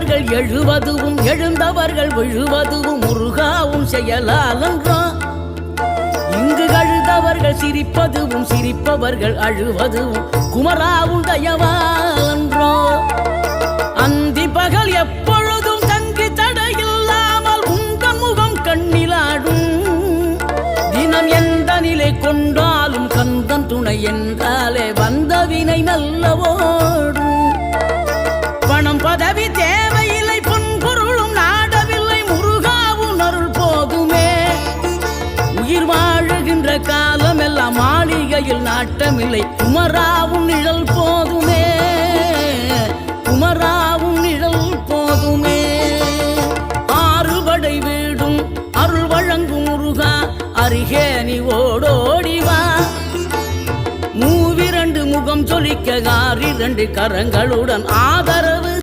எழுந்தவர்கள் எழுவதுவும் எழுந்தவர்கள் விழுவதுவும் முருகாவும் செயலாலன்றோ இங்கு அழுதவர்கள் சிரிப்பதுவும் சிரிப்பவர்கள் அழுவதுவும் குமராவும் தயவாலன்றோ அந்தி பகல் எப்பொழுதும் தங்கி தடையில்லாமல் உங்கள் முகம் கண்ணிலாடும் தினம் எந்த நிலை கொண்டாலும் கந்தன் துணை என்றாலே வந்த வினை நல்லவோடும் பணம் பதவி தேவையில்லை பொன்பொருளும் நாடவில்லை முருகாவும் அருள் போதுமே உயிர் வாழுகின்ற காலம் எல்லாம் மாளிகையில் நாட்டமில்லை குமராவும் நிழல் போதுமே குமராவும் நிழல் போதுமே ஆறுபடை வீடும் அருள் வழங்கும் முருகா அருகே நீ ஓடோடிவா மூவிரண்டு முகம் சொலிக்க 6 கரங்களுடன் ஆதரவு